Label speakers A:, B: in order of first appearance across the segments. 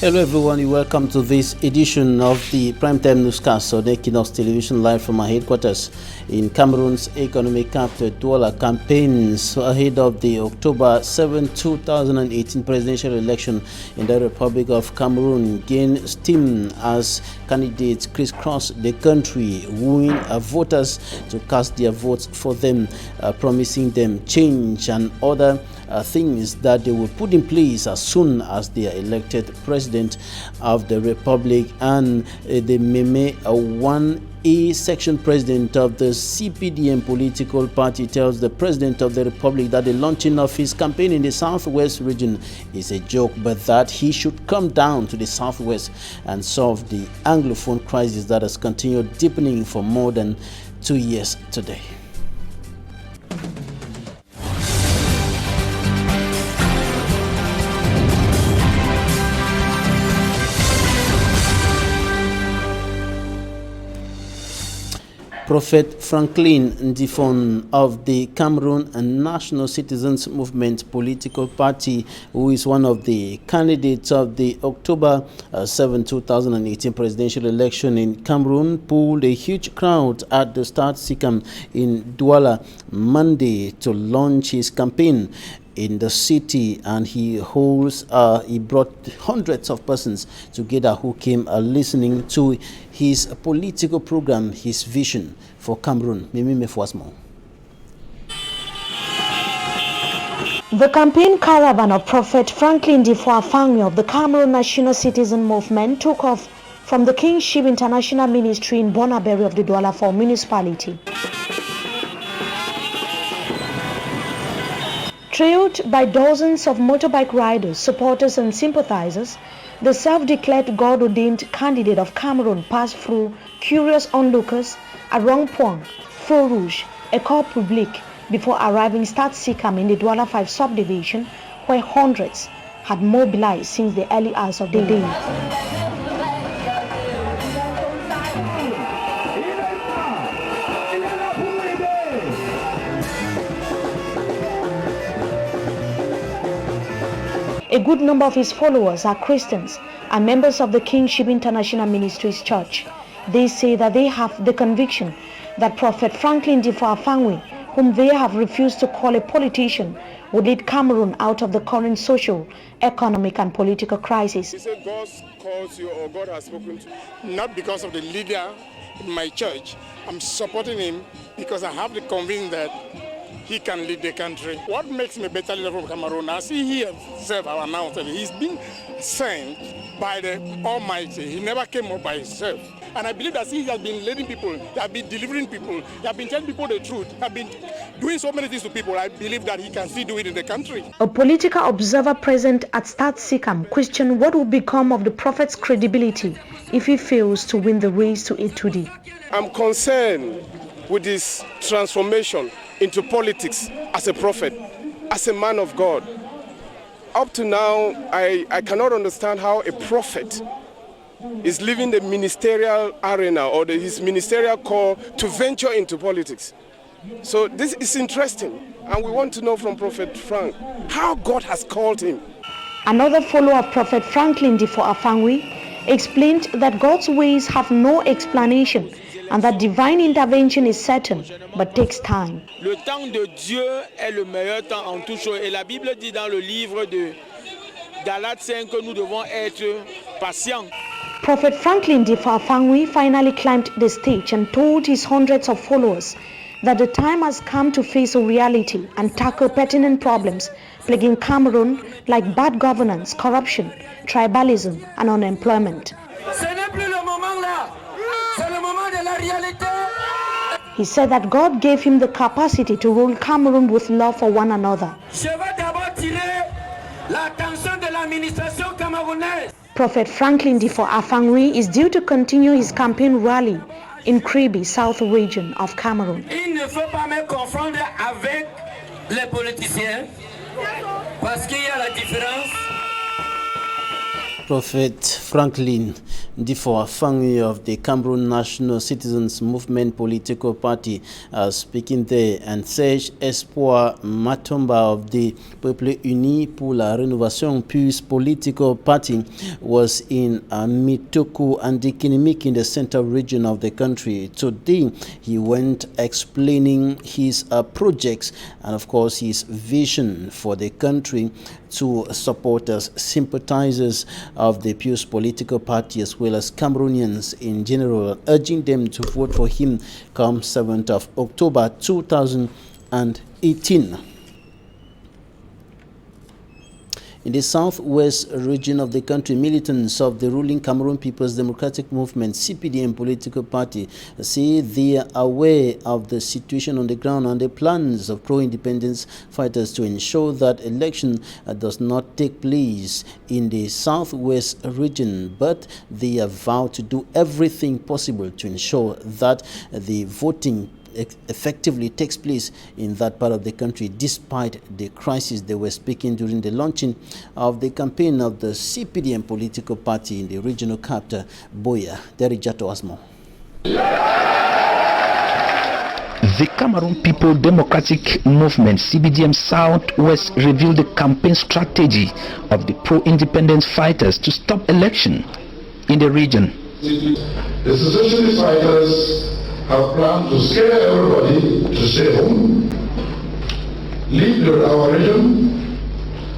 A: Hello everyone, you welcome to this edition of the Primetime Newscast on Equinox Television live from our headquarters in Cameroon's economic capital, Douala. Campaigns ahead of the October 7, 2018 presidential election in the Republic of Cameroon gain steam as candidates crisscross the country, wooing voters to cast their votes for them, promising them change and other things that they will put in place as soon as they are elected president of the Republic. And the Meme 1A section president of the CPDM political party tells the president of the Republic that the launching of his campaign in the southwest region is a joke, but that he should come down to the southwest and solve the Anglophone crisis that has continued deepening for more than 2 years today. Prophet Franklin Ndifon of the Cameroon National Citizens Movement political party, who is one of the candidates of the October 7, 2018 presidential election in Cameroon, pulled a huge crowd at the Stade Sikam in Douala Monday to launch his campaign in the city, and he brought hundreds of persons together who came listening to his political program, his vision for Cameroon. Mimi Mefuasmo.
B: The campaign caravan of Prophet Franklin Ndifon of the Cameroon National Citizen Movement took off from the Kingship International Ministry in Bonaberi of the Douala for municipality. Trailed by dozens of motorbike riders, supporters and sympathizers, the self-declared God-ordained candidate of Cameroon passed through curious onlookers at Rond-Point, Feu Rouge, École Publique before arriving Stade Sikam in the Douala 5 subdivision, where hundreds had mobilized since the early hours of the day. A good number of his followers are Christians and members of the Kingship International Ministries Church. They say that they have the conviction that Prophet Franklin Ndifon, whom they have refused to call a politician, would lead Cameroon out of the current social, economic and political crisis.
C: He said God calls you, or God has spoken to you, not because of the leader in my church. I'm supporting him because I have the conviction that he can lead the country. What makes him a better leader from Cameroon? As he himself announced, he's been sent by the Almighty. He never came up by himself. And I believe that he has been leading people, he has been delivering people, he has been telling people the truth, he has been doing so many things to people. I believe that he can still do it in the country.
B: A political observer present at Stade Sikam questioned what will become of the prophet's credibility if he fails to win the race to A2D.
C: I'm concerned with this transformation into politics as a prophet, as a man of God. Up to now, I cannot understand how a prophet is leaving the ministerial arena or his ministerial call to venture into politics. So this is interesting, and we want to know from Prophet Frank how God has called him.
B: Another follower of Prophet Franklin Ndifon explained that God's ways have no explanation and that divine intervention is certain but takes time.
D: Le temps de Dieu est le meilleur temps en toute chose. Et la Bible dit dans le livre de Galates 5 que nous devons être patients.
B: Prophet Franklin Ndifon finally climbed the stage and told his hundreds of followers that the time has come to face a reality and tackle pertinent problems plaguing Cameroon like bad governance, corruption, tribalism and unemployment. He said that God gave him the capacity to rule Cameroon with love for one another. Prophet Franklin Ndifon is due to continue his campaign rally in Kribi, South region of Cameroon.
E: Il ne faut pas me confondre avec les politiciens parce qu'il y a la différence.
A: Prophet Franklin The family of the Cameroon National Citizens Movement political party speaking there, and Serge Espoir Matomba of the Peuple Uni pour la Rénovation Plus political party was in Mitoku and Dikinimik in the central region of the country. Today, he went explaining his projects and, of course, his vision for the country to supporters, sympathizers of the Pius political party, as well as Cameroonians in general, urging them to vote for him come 7th of October 2018. In the southwest region of the country, militants of the ruling Cameroon People's Democratic Movement, CPDM political party, say they are aware of the situation on the ground and the plans of pro-independence fighters to ensure that election does not take place in the southwest region, but they have vowed to do everything possible to ensure that the voting effectively takes place in that part of the country, despite the crisis. They were speaking during the launching of the campaign of the CPDM political party in the regional capital, Boya. Derijato Asmo.
F: The Cameroon People Democratic Movement, CPDM Southwest, revealed the campaign strategy of the pro-independence fighters to stop election in the region.
G: The secessionist fighters have planned to scare everybody to stay home, leave our region,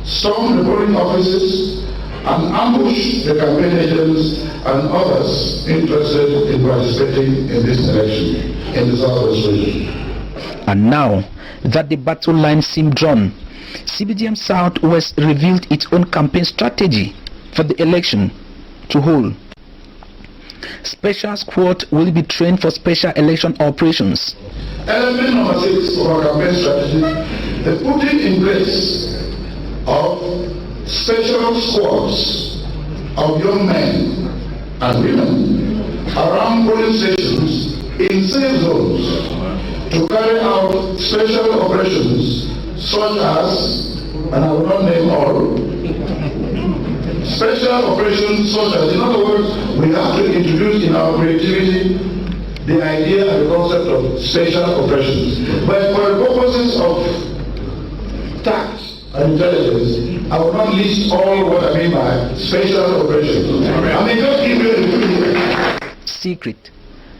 G: storm the polling offices, and ambush the campaign agents and others interested in participating in this election in the southwest region.
F: And now that the battle lines seem drawn, CPDM Southwest revealed its own campaign strategy for the election to hold. Special squad will be trained for special election operations.
G: Element number 6 of our campaign strategy, the putting in place of special squads of young men and women around polling stations in safe zones to carry out special operations such as, and I will not name all, special operations such as, in other words, we have to introduce in our creativity the idea and the concept of special operations. But for the purposes of tact and intelligence, I will not list all what I mean by special operations. I mean, just give you a
F: Secret,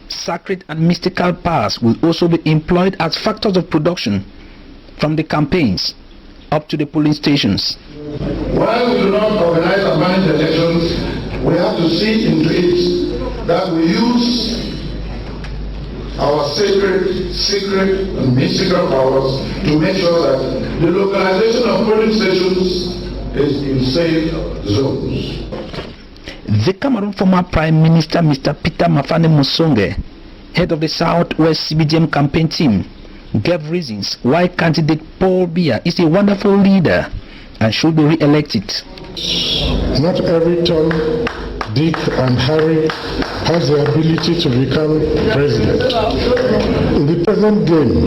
F: sacred and mystical powers will also be employed as factors of production from the campaigns up to the polling stations.
G: While we do not organize and manage elections, we have to see into it that we use our sacred, secret, and mystical powers to make sure that the localization of polling stations is in safe zones.
F: The Cameroon former Prime Minister Mr. Peter Mafane Musonge, head of the Southwest CPDM campaign team, gave reasons why candidate Paul Biya is a wonderful leader and should be re-elected.
H: Not every Tom, Dick and Harry has the ability to become president. In the present game,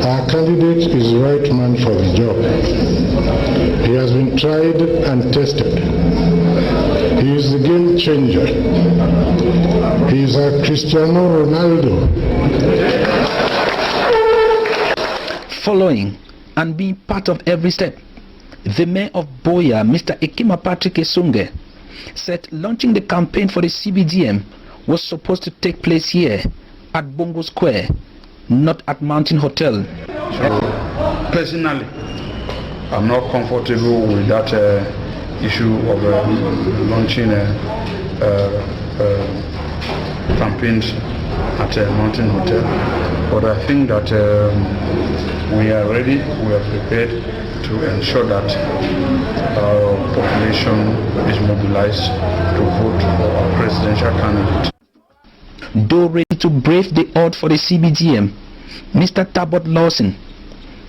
H: our candidate is the right man for the job. He has been tried and tested. He is the game changer. He is a Cristiano Ronaldo.
F: Following and being part of every step, the mayor of Boya, Mr. Ekima Patrick Esunge, said launching the campaign for the CPDM was supposed to take place here at Bongo Square, not at Mountain Hotel.
I: So, personally, I'm not comfortable with that issue of launching campaigns at Mountain Hotel. But I think that we are ready, we are prepared to ensure that our population is mobilized to vote for our presidential candidate.
F: Though ready to brave the odds for the CPDM, Mr. Tabot Lawson,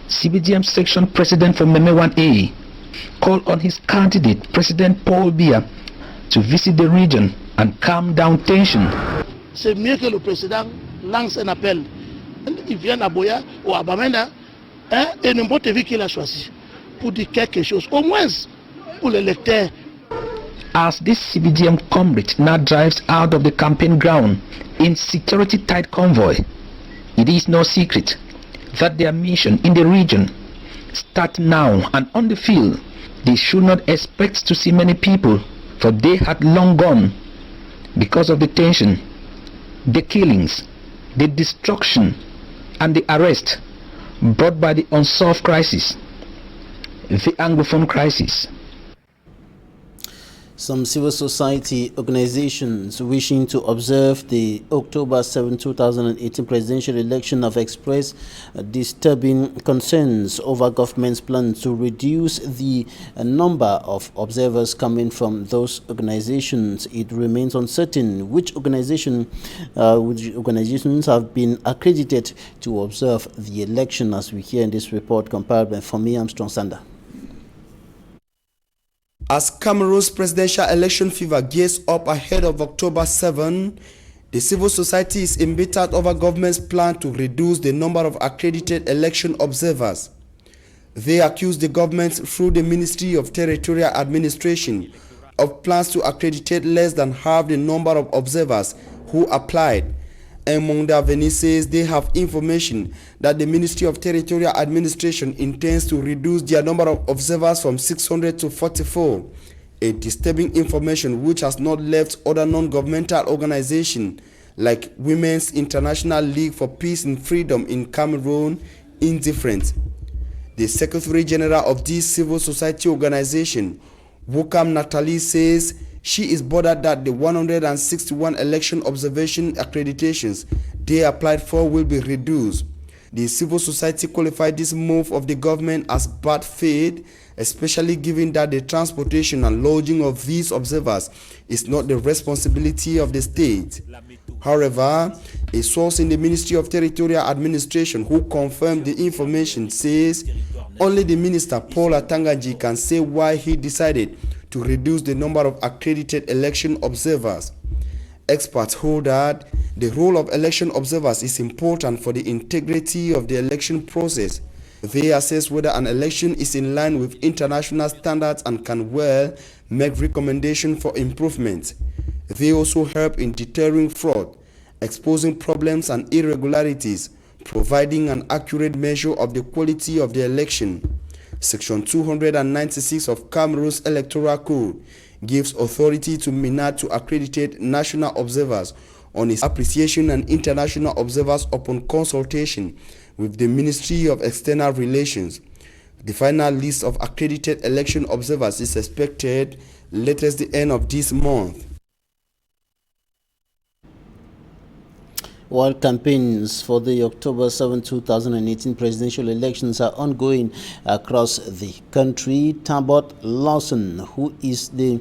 F: CPDM section president for Meme 1A, called on his candidate, President Paul Biya, to visit the region and calm down tension.
J: C'est mieux que le président lance un appel. Il vient à Boya ou à Bamenda, et n'importe qui qu'il a choisi, pour dire quelque chose, au moins pour les lecteurs.
F: As this CBDM comrade now drives out of the campaign ground in security-tight convoy, it is no secret that their mission in the region start now, and on the field they should not expect to see many people, for they had long gone because of the tension, the killings, the destruction and the arrest brought by the unsolved crisis, the Anglophone crisis.
A: Some civil society organizations wishing to observe the October 7, 2018 presidential election have expressed disturbing concerns over government's plan to reduce the number of observers coming from those organizations. It remains uncertain which organizations have been accredited to observe the election, as we hear in this report compiled by Femi Armstrong-Sander.
K: As Cameroon's presidential election fever gears up ahead of October 7, the civil society is embittered over government's plan to reduce the number of accredited election observers. They accuse the government through the Ministry of Territorial Administration of plans to accredit less than half the number of observers who applied. Among the Venices, they have information that the Ministry of Territorial Administration intends to reduce their number of observers from 600 to 44, a disturbing information which has not left other non-governmental organizations like Women's International League for Peace and Freedom in Cameroon indifferent. The Secretary General of this civil society organization, Wokam Nathalie, says she is bothered that the 161 election observation accreditations they applied for will be reduced. The civil society qualified this move of the government as bad faith, especially given that the transportation and lodging of these observers is not the responsibility of the state. However, a source in the Ministry of Territorial Administration who confirmed the information says only the Minister Paul Atangaji can say why he decided to reduce the number of accredited election observers. Experts hold that the role of election observers is important for the integrity of the election process. They assess whether an election is in line with international standards and can well make recommendations for improvement. They also help in deterring fraud, exposing problems and irregularities, providing an accurate measure of the quality of the election. Section 296 of Cameroon's Electoral Code gives authority to MINAD to accredit national observers on its appreciation and international observers upon consultation with the Ministry of External Relations. The final list of accredited election observers is expected latest the end of this month.
A: While campaigns for the October 7, 2018 presidential elections are ongoing across the country, Tabot Lawson, who is the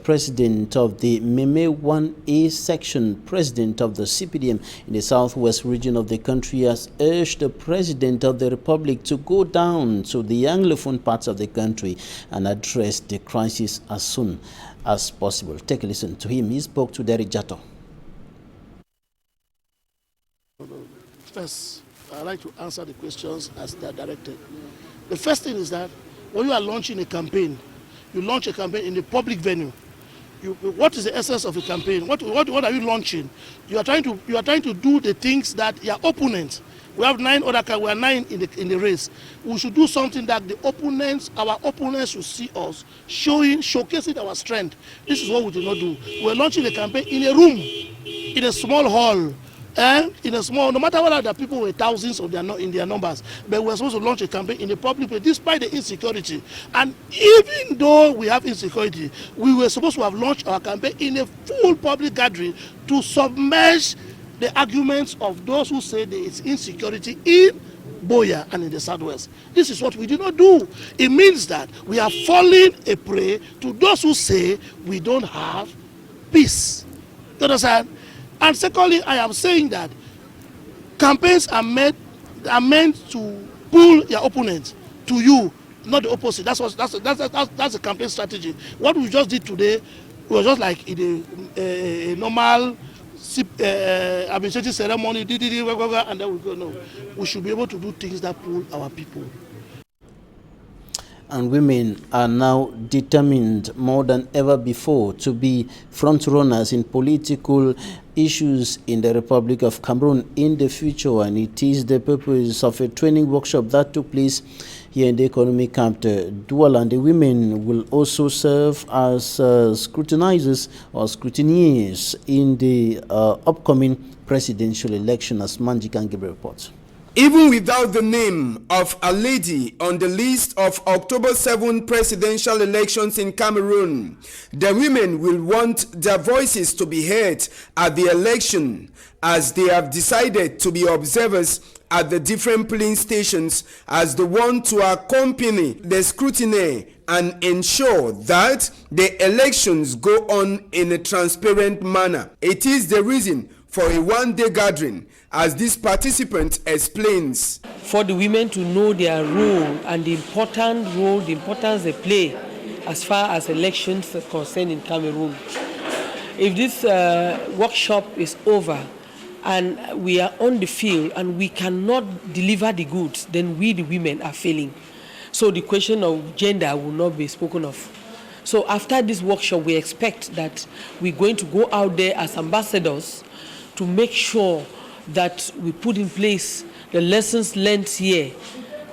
A: president of the Meme 1A section, president of the CPDM in the southwest region of the country, has urged the president of the republic to go down to the Anglophone parts of the country and address the crisis as soon as possible. Take a listen to him. He spoke to Derek Jato.
J: First, I'd like to answer the questions as they are directed. The first thing is that when you are launching a campaign, you launch a campaign in a public venue. What is the essence of a campaign? What are you launching? You are trying to do the things that your opponents. We have 9 other. We are 9 in the race. We should do something that our opponents should see us showcasing our strength. This is what we did not do. We are launching a campaign in a room, in a small hall. No matter whether the people were thousands or they are not in their numbers, but we are supposed to launch a campaign in a public place despite the insecurity. And even though we have insecurity, we were supposed to have launched our campaign in a full public gathering to submerge the arguments of those who say there is insecurity in Boya and in the southwest. This is what we did not do. It means that we are falling a prey to those who say we don't have peace. You understand? And secondly, I am saying that campaigns are meant to pull your opponents to you, not the opposite. That's the campaign strategy. What we just did today was just like in a normal administrative ceremony, and then we go. No, we should be able to do things that pull our people.
A: and women are now determined more than ever before to be front runners in political issues in the Republic of Cameroon in the future, and it is the purpose of a training workshop that took place here in the economic camp Douala, and the women will also serve as scrutinizers or scrutineers in the upcoming presidential election, as Manji Kangebe reports.
K: Even without the name of a lady on the list of October 7 presidential elections in Cameroon, the women will want their voices to be heard at the election, as they have decided to be observers at the different polling stations as the one to accompany the scrutiny and ensure that the elections go on in a transparent manner. It is the reason for a one-day gathering, as this participant explains.
L: For the women to know their role and the importance they play as far as elections are concerned in Cameroon. If this workshop is over and we are on the field and we cannot deliver the goods, then we, the women, are failing. So the question of gender will not be spoken of. So after this workshop, we expect that we're going to go out there as ambassadors to make sure that we put in place the lessons learned here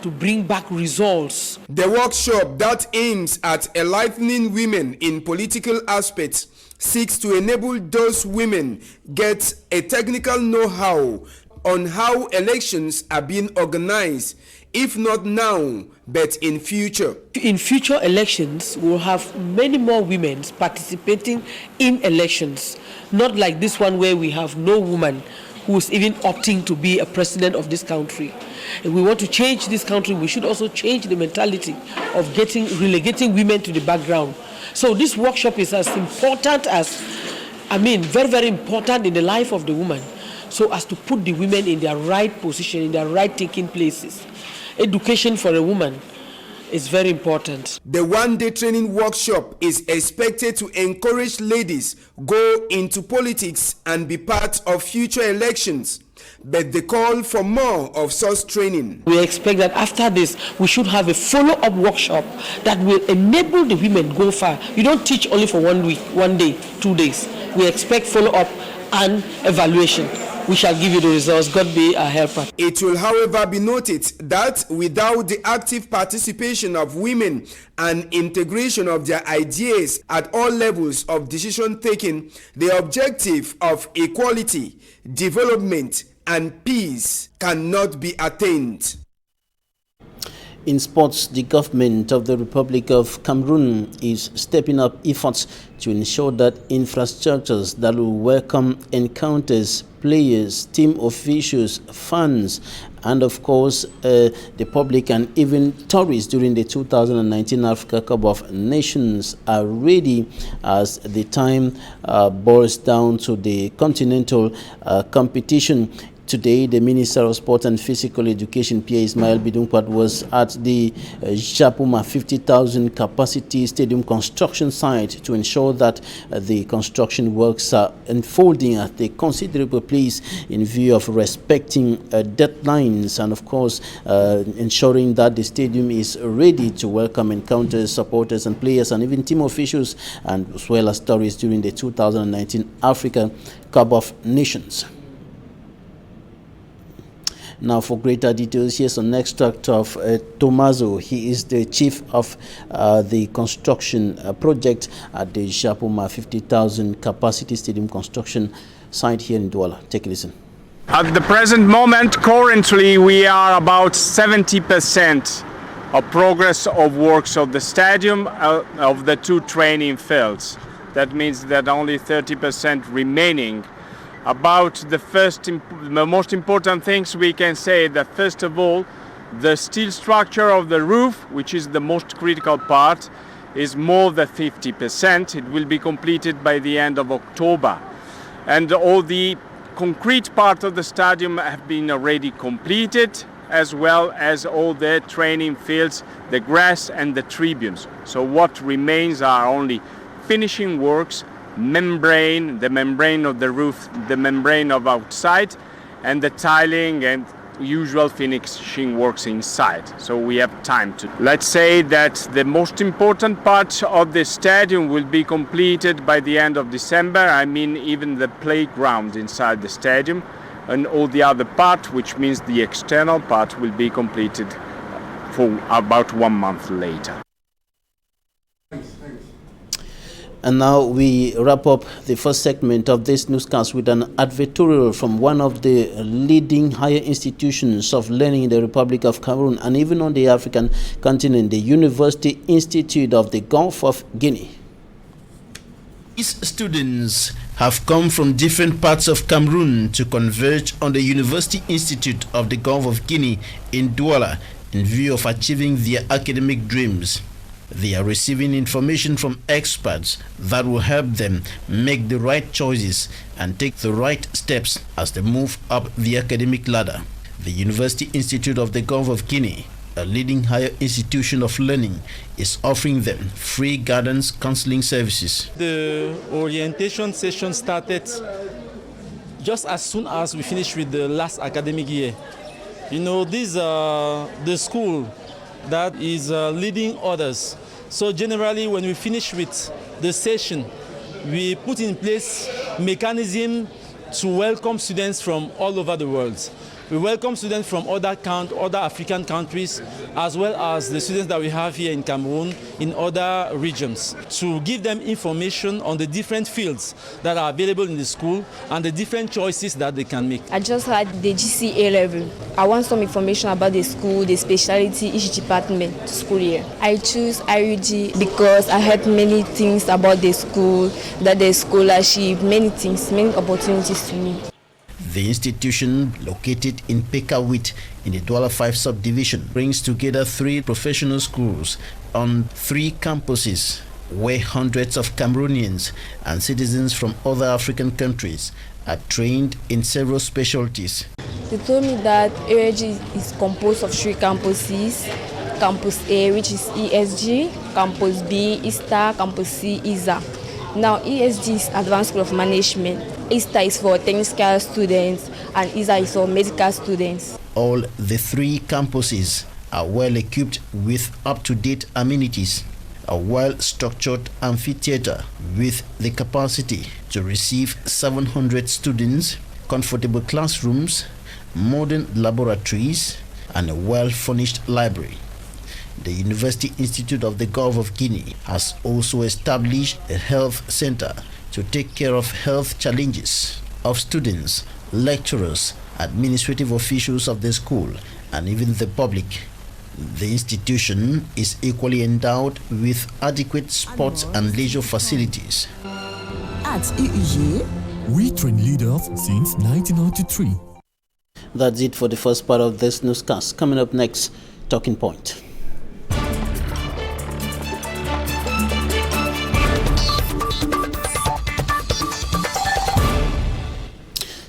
L: to bring back results.
K: The workshop that aims at enlightening women in political aspects seeks to enable those women get a technical know-how on how elections are being organized, if not now, but in future.
L: In future elections, we'll have many more women participating in elections, not like this one where we have no woman who is even opting to be a president of this country. If we want to change this country, we should also change the mentality of relegating women to the background. So this workshop is as important as, very, very important in the life of the woman, so as to put the women in their right position, in their right taking places. Education for a woman is very important.
K: The one-day training workshop is expected to encourage ladies go into politics and be part of future elections, but they call for more of such training.
L: We expect that after this, we should have a follow-up workshop that will enable the women go far. You don't teach only for 1 week, 1 day, 2 days. We expect follow-up and evaluation. We shall give you the results. God be our helper.
K: It will, however, be noted that without the active participation of women and integration of their ideas at all levels of decision taking, the objective of equality, development, and peace cannot be attained.
A: In sports, the government of the Republic of Cameroon is stepping up efforts to ensure that infrastructures that will welcome encounters, players, team officials, fans, and of course the public and even tourists during the 2019 Africa Cup of Nations are ready as the time boils down to the continental competition. Today, the Minister of Sport and Physical Education, Pierre Ismail Bidunkwat, was at the Japuma 50,000 capacity stadium construction site to ensure that the construction works are unfolding at a considerable pace in view of respecting deadlines and, of course, ensuring that the stadium is ready to welcome encounters, supporters and players and even team officials, and as well as tourists during the 2019 Africa Cup of Nations. Now, for greater details, here's an extract of Tomazo. He is the chief of the construction project at the Japuma 50,000 capacity stadium construction site here in Douala. Take a listen.
M: At the present moment, currently, we are about 70% of progress of works of the stadium of the two training fields. That means that only 30% remaining. About the most important things we can say that first of all, the steel structure of the roof, which is the most critical part, is more than 50%. It will be completed by the end of October. And all the concrete part of the stadium have been already completed, as well as all the training fields, the grass and the tribunes. So what remains are only finishing works, the membrane of the roof, the membrane of outside, and the tiling and usual finishing works inside, so we have time to. Let's say that the most important part of the stadium will be completed by the end of December. I mean, even the playground inside the stadium, and all the other part, which means the external part, will be completed for about 1 month later.
A: And now we wrap up the first segment of this newscast with an advertorial from one of the leading higher institutions of learning in the Republic of Cameroon and even on the African continent, the University Institute of the Gulf of Guinea. These students have come from different parts of Cameroon to converge on the University Institute of the Gulf of Guinea in Douala in view of achieving their academic dreams. They are receiving information from experts that will help them make the right choices and take the right steps as they move up the academic ladder. The University Institute of the Gulf of Guinea, a leading higher institution of learning, is offering them free guidance counseling services.
N: The orientation session started just as soon as we finished with the last academic year. You know, this is the school that is leading others. So generally, when we finish with the session, we put in place mechanism to welcome students from all over the world. We welcome students from other African countries, as well as the students that we have here in Cameroon, in other regions, to give them information on the different fields that are available in the school and the different choices that they can make.
O: I just had the GCA level. I want some information about the school, the specialty, each department school year. I choose IUG because I heard many things about the school, that the scholarship, many things, many opportunities to me.
A: The institution, located in Pekawit in the Douala 5 subdivision, brings together 3 professional schools on 3 campuses where hundreds of Cameroonians and citizens from other African countries are trained in several specialties.
O: They told me that AUG is composed of 3 campuses. Campus A, which is ESG, Campus B, ISTA, Campus C, ISA. Now, ESG is Advanced School of Management. ISTA is for technical students and ISA is for medical students.
A: All the 3 campuses are well equipped with up-to-date amenities, a well-structured amphitheater with the capacity to receive 700 students, comfortable classrooms, modern laboratories, and a well-furnished library. The University Institute of the Gulf of Guinea has also established a health center to take care of health challenges of students, lecturers, administrative officials of the school, and even the public. The institution is equally endowed with adequate sports and leisure facilities.
P: At AUG, we train leaders since 1993.
A: That's it for the first part of this newscast. Coming up next, Talking Point.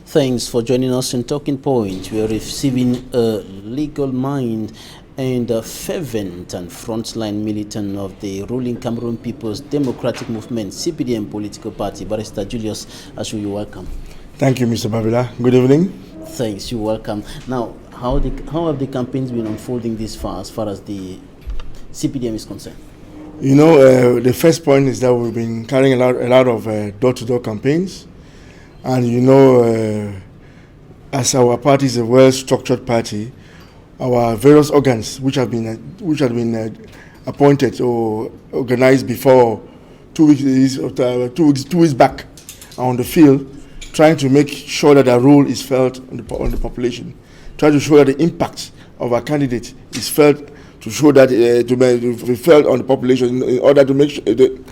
A: Thanks for joining us in Talking Point. We are receiving a legal mind and a fervent and frontline militant of the ruling Cameroon People's Democratic Movement, CPDM political party, Barrister Julius ACHU. You're welcome.
Q: Thank you, Mr. Babila. Good evening.
A: Thanks, you're welcome. Now, how have the campaigns been unfolding this far as the CPDM is concerned?
Q: You know, the first point is that we've been carrying a lot of door-to-door campaigns. And you know, as our party is a well-structured party, our various organs, which have been appointed or organized before 2 weeks back, are on the field, trying to make sure that our role is felt on the population, trying to show that the impact of our candidate is felt, to show that to be felt on the population, in order to make sure that,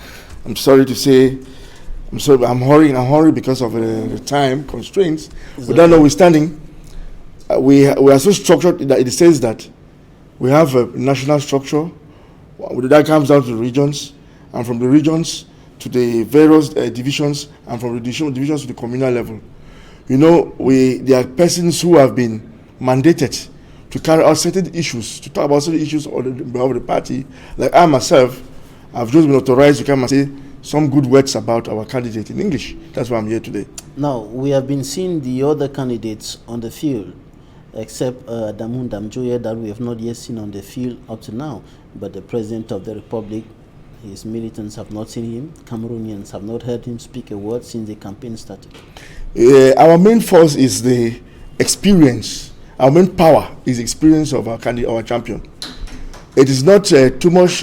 Q: I'm sorry to say. I'm hurrying because of the time constraints. But that notwithstanding, we are so structured that it says that we have a national structure that comes down to the regions, and from the regions to the various divisions, and from the divisions to the communal level. You know, there are persons who have been mandated to carry out certain issues, to talk about certain issues on behalf of the party. Like I myself, I've just been authorized to come and say some good words about our candidate in English. That's why I'm here today.
A: Now, we have been seeing the other candidates on the field, except Damun Damjoye that we have not yet seen on the field up to now. But the President of the Republic, his militants have not seen him. Cameroonians have not heard him speak a word since the campaign started.
Q: Our main force is the experience. Our main power is the experience of our candidate, our champion. It is not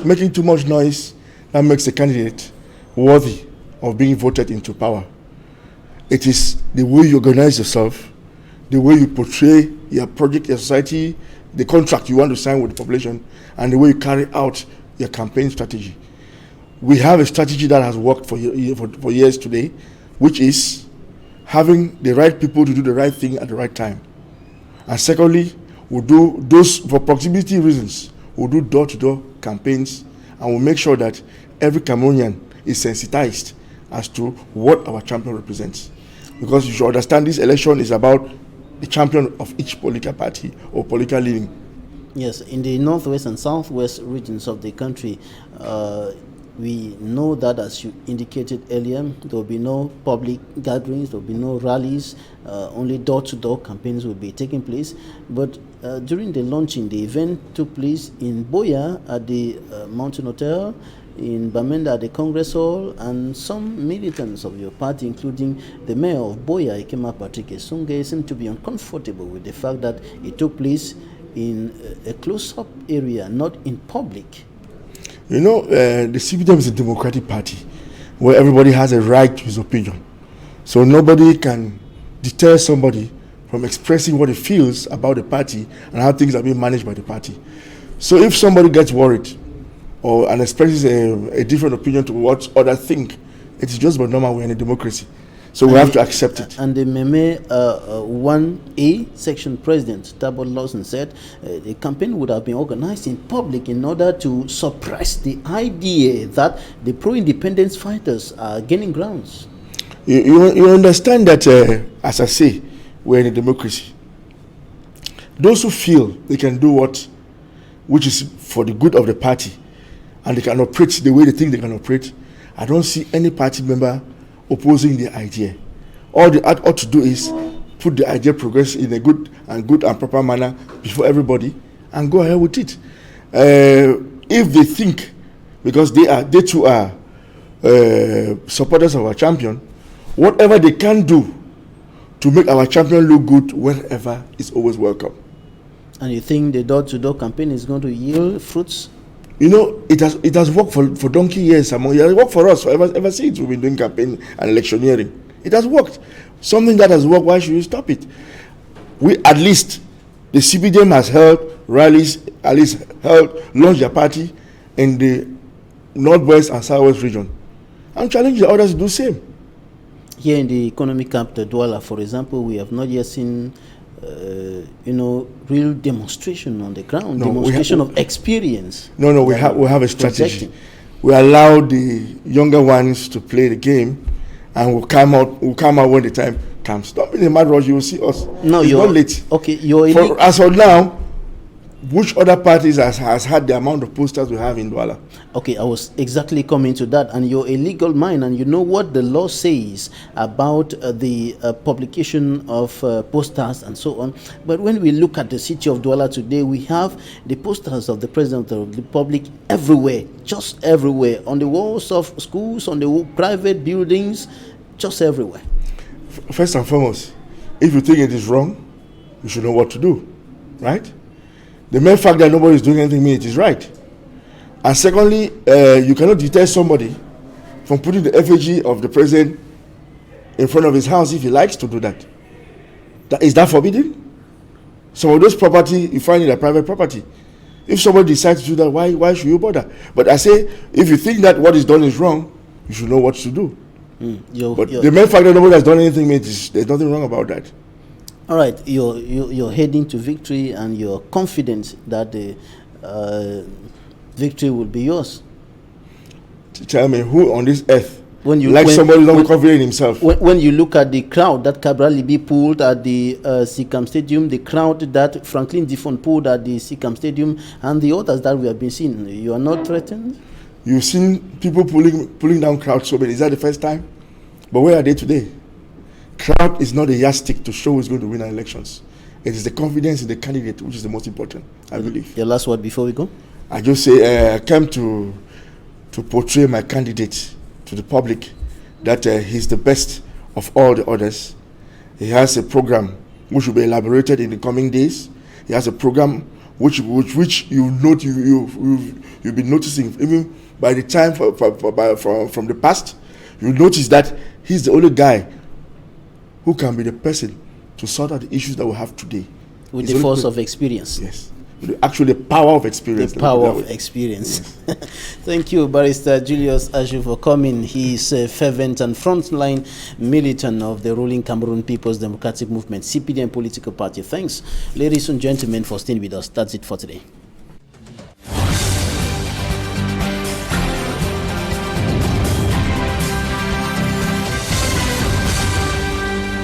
Q: making too much noise that makes a candidate worthy of being voted into power. It is the way you organize yourself, the way you portray your project, your society, the contract you want to sign with the population, and the way you carry out your campaign strategy. We have a strategy that has worked for years today, which is having the right people to do the right thing at the right time. And secondly, we'll do those, for proximity reasons, we'll do door-to-door campaigns, and we'll make sure that every Cameroonian is sensitized as to what our champion represents. Because you should understand this election is about the champion of each political party or political leaning.
A: Yes, in the northwest and southwest regions of the country, we know that, as you indicated earlier, there will be no public gatherings, there will be no rallies, only door-to-door campaigns will be taking place. But during the launching, the event took place in Boya at the Mountain Hotel, in Bamenda at the Congress Hall, and some militants of your party, including the mayor of Boya, Ikema Patrick Esunge, seem to be uncomfortable with the fact that it took place in a close-up area, not in public.
Q: You know, the CPDM is a democratic party where everybody has a right to his opinion. So nobody can deter somebody from expressing what he feels about the party and how things are being managed by the party. So if somebody gets worried and expresses a different opinion to what others think, it is just but normal. We're in a democracy. So we have to accept it.
A: And the Meme 1A section president, Tabot Lawson, said the campaign would have been organized in public in order to suppress the idea that the pro-independence fighters are gaining grounds.
Q: You understand that, as I say, we're in a democracy. Those who feel they can do which is for the good of the party, and they can operate the way they think they can operate, I don't see any party member opposing the idea. All they ought to do is put the idea progress in a good and proper manner before everybody and go ahead with it. If they think, because they too are supporters of our champion, whatever they can do to make our champion look good wherever is always welcome.
A: And you think the door-to-door campaign is going to yield fruits?
Q: You know, it has worked for donkey years. It has worked for us ever since we've been doing campaign and electioneering. It has worked. Something that has worked, why should we stop it? At least, the CPDM has held rallies, launched their party in the northwest and southwest region. I'm challenging the others to do the same.
A: Here in the economic capital, Douala, for example, we have not yet seen real demonstration on the ground, demonstration of experience.
Q: No, we have a strategy. We allow the younger ones to play the game, and we'll come out when the time comes. Don't be in a mad rush, you will see us.
A: No,
Q: it's not late.
A: Okay,
Q: as of now, which other parties has had the amount of posters we have in Douala?
A: Okay, I was exactly coming to that. And you're a legal mind, and you know what the law says about the publication of posters and so on. But when we look at the city of Douala today, we have the posters of the President of the Republic everywhere, just everywhere, on the walls of schools, on the private buildings, just everywhere.
Q: First and foremost, if you think it is wrong, you should know what to do, right? The mere fact that nobody is doing anything means it is right. And secondly, you cannot deter somebody from putting the effigy of the president in front of his house if he likes to do that. Is that forbidden? Some of those property, you find it a private property. If somebody decides to do that, why should you bother? But I say, if you think that what is done is wrong, you should know what to do. The mere fact that nobody has done anything means there's nothing wrong about that.
A: All right, you're heading to victory, and you're confident that the victory will be yours.
Q: Tell me, who on this earth
A: somebody
Q: not confident in himself?
A: When you look at the crowd that Cabral Libi pulled at the Sikam Stadium, the crowd that Franklin Difon pulled at the Sikam Stadium, and the others that we have been seeing, you are not threatened?
Q: You've seen people pulling down crowds so many. Is that the first time? But where are they today? Crowd is not a yardstick to show who's going to win our elections. It is the confidence in the candidate which is the most important, I believe.
A: Your last word before we go?
Q: I just say I came to portray my candidate to the public that he's the best of all the others. He has a program which will be elaborated in the coming days. He has a program which you've been noticing even by the time from the past. You notice that he's the only guy who can be the person to sort out the issues that we have today.
A: With the force of experience.
Q: Yes. Actually, the power of experience.
A: The power of experience. Yes. Thank you, Barrister Julius ACHU, for coming. He is a fervent and frontline militant of the ruling Cameroon People's Democratic Movement, CPDM political party. Thanks, ladies and gentlemen, for staying with us. That's it for today.